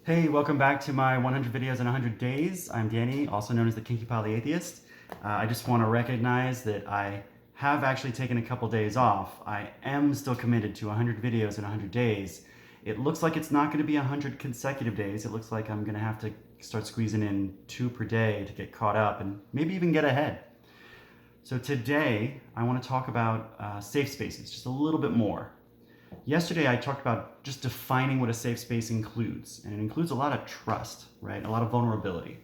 Hey, welcome back to my 100 videos in 100 days. I'm Danny, also known as the Kinky Polyatheist. I just want to recognize that I have actually taken a couple days off. I am still committed to 100 videos in 100 days. It looks like it's not going to be 100 consecutive days. It looks like I'm going to have to start squeezing in 2 per day to get caught up and maybe even get ahead. So today I want to talk about safe spaces just a little bit more. Yesterday I talked about just defining what a safe space includes, and it includes a lot of trust, right? A lot of vulnerability.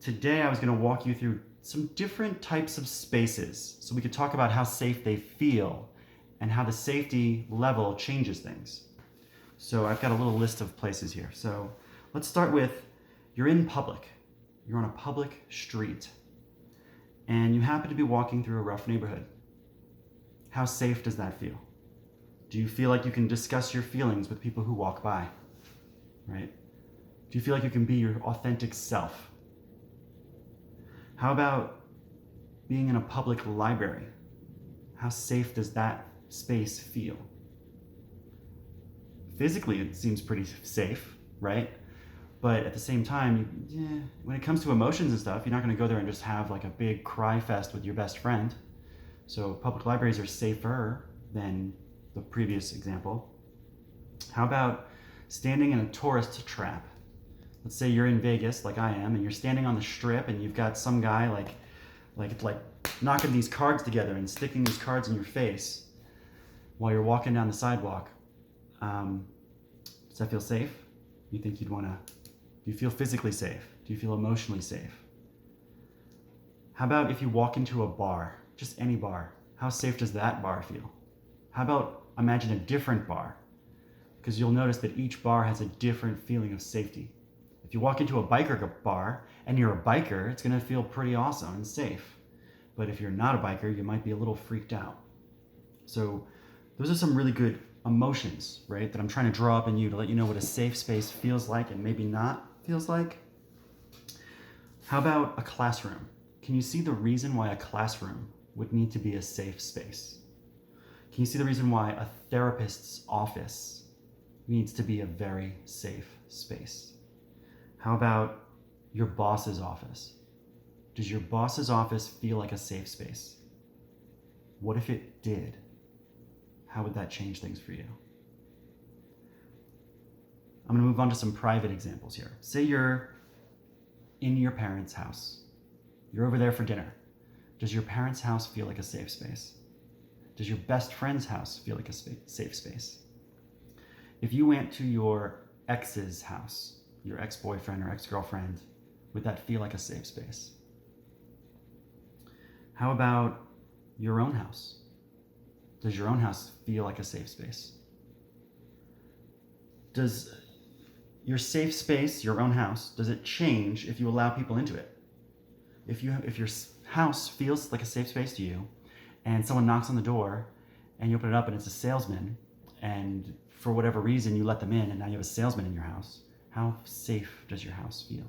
Today I was going to walk you through some different types of spaces so we could talk about how safe they feel and how the safety level changes things. So I've got a little list of places here. So let's start with, you're in public. You're on a public street and you happen to be walking through a rough neighborhood. How safe does that feel? Do you feel like you can discuss your feelings with people who walk by, right? Do you feel like you can be your authentic self? How about being in a public library? How safe does that space feel? Physically, it seems pretty safe, right? But at the same time, when it comes to emotions and stuff, you're not going to go there and just have like a big cry fest with your best friend. So public libraries are safer than the previous example. How about standing in a tourist trap? Let's say you're in Vegas, like I am, and you're standing on the strip, and you've got some guy like knocking these cards together and sticking these cards in your face while you're walking down the sidewalk. Does that feel safe? You think you'd want to? Do you feel physically safe? Do you feel emotionally safe? How about if you walk into a bar, just any bar? How safe does that bar feel? How about imagine a different bar? Because you'll notice that each bar has a different feeling of safety. If you walk into a biker bar and you're a biker, it's going to feel pretty awesome and safe. But if you're not a biker, you might be a little freaked out. So those are some really good emotions, right, that I'm trying to draw up in you to let you know what a safe space feels like and maybe not feels like. How about a classroom? Can you see the reason why a classroom would need to be a safe space? Can you see the reason why a therapist's office needs to be a very safe space? How about your boss's office? Does your boss's office feel like a safe space? What if it did? How would that change things for you? I'm going to move on to some private examples here. Say you're in your parents' house. You're over there for dinner. Does your parents' house feel like a safe space? Does your best friend's house feel like a safe space? If you went to your ex's house, your ex-boyfriend or ex-girlfriend, would that feel like a safe space? How about your own house? Does your own house feel like a safe space? Does your safe space, your own house, does it change if you allow people into it? If your house feels like a safe space to you, and someone knocks on the door, and you open it up and it's a salesman, and for whatever reason you let them in, and now you have a salesman in your house, how safe does your house feel?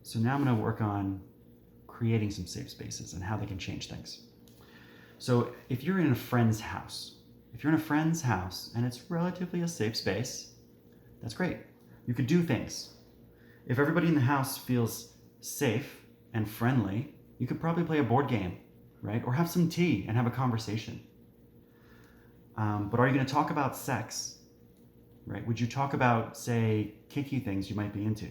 So now I'm going to work on creating some safe spaces and how they can change things. So if you're in a friend's house, and it's relatively a safe space, that's great. You could do things. If everybody in the house feels safe and friendly, you could probably play a board game, right? Or have some tea and have a conversation. But are you going to talk about sex, right? Would you talk about, say, kinky things you might be into?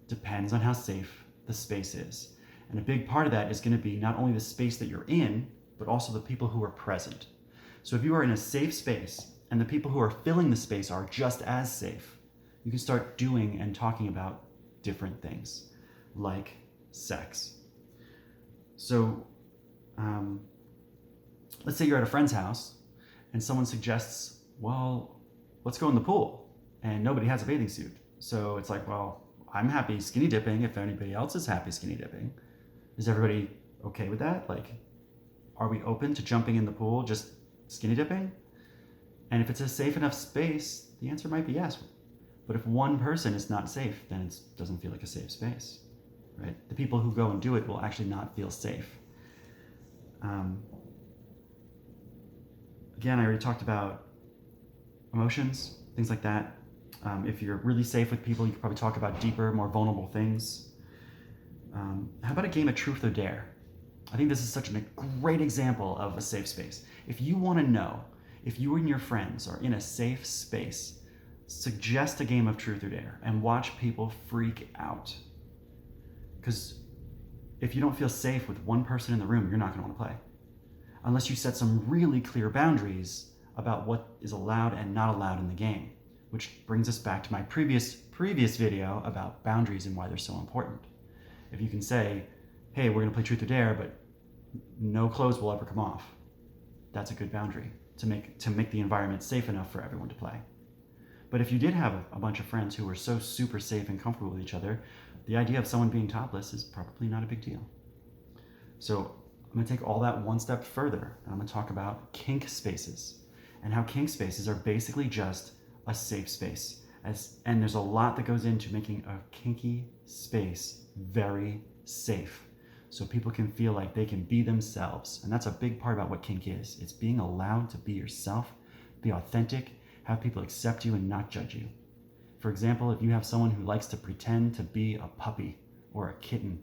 Depends on how safe the space is. And a big part of that is going to be not only the space that you're in, but also the people who are present. So if you are in a safe space and the people who are filling the space are just as safe, you can start doing and talking about different things, like sex. So let's say you're at a friend's house and someone suggests, well, let's go in the pool, and nobody has a bathing suit. So it's like, well, I'm happy skinny dipping if anybody else is happy skinny dipping. Is everybody okay with that? Like, are we open to jumping in the pool, just skinny dipping? And if it's a safe enough space, the answer might be yes. But if one person is not safe, then it doesn't feel like a safe space, right? The people who go and do it will actually not feel safe. Again, I already talked about emotions, things like that. If you're really safe with people, you can probably talk about deeper, more vulnerable things. How about a game of truth or dare? I think this is such a great example of a safe space. If you want to know if you and your friends are in a safe space, suggest a game of truth or dare and watch people freak out. Because if you don't feel safe with one person in the room, you're not going to want to play. Unless you set some really clear boundaries about what is allowed and not allowed in the game. Which brings us back to my previous video about boundaries and why they're so important. If you can say, hey, we're going to play truth or dare, but no clothes will ever come off, that's a good boundary to make the environment safe enough for everyone to play. But if you did have a bunch of friends who were so super safe and comfortable with each other, the idea of someone being topless is probably not a big deal. So I'm going to take all that one step further, and I'm going to talk about kink spaces and how kink spaces are basically just a safe space. And there's a lot that goes into making a kinky space very safe so people can feel like they can be themselves. And that's a big part about what kink is. It's being allowed to be yourself, be authentic, have people accept you and not judge you. For example, if you have someone who likes to pretend to be a puppy or a kitten,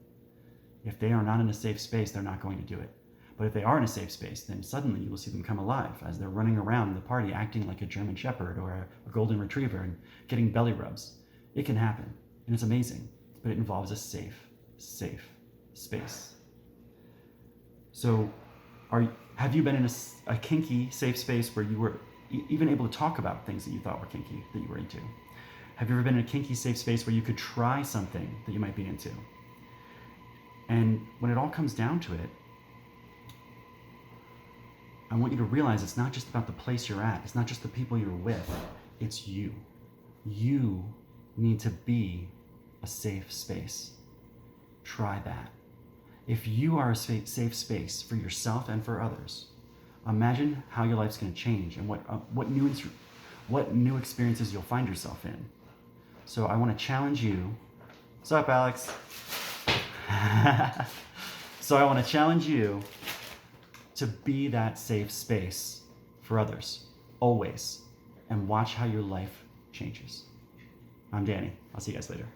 if they are not in a safe space, they're not going to do it. But if they are in a safe space, then suddenly you will see them come alive as they're running around the party acting like a German Shepherd or a golden retriever and getting belly rubs. It can happen, and it's amazing, but it involves a safe space. So have you been in a kinky safe space where you were even able to talk about things that you thought were kinky, that you were into? Have you ever been in a kinky safe space where you could try something that you might be into? And when it all comes down to it, I want you to realize it's not just about the place you're at. It's not just the people you're with. It's you. You need to be a safe space. Try that. If you are a safe space for yourself and for others, imagine how your life's going to change and what new experiences you'll find yourself in. So I want to challenge you. What's up, Alex? So I want to challenge you to be that safe space for others, always, and watch how your life changes. I'm Danny. I'll see you guys later.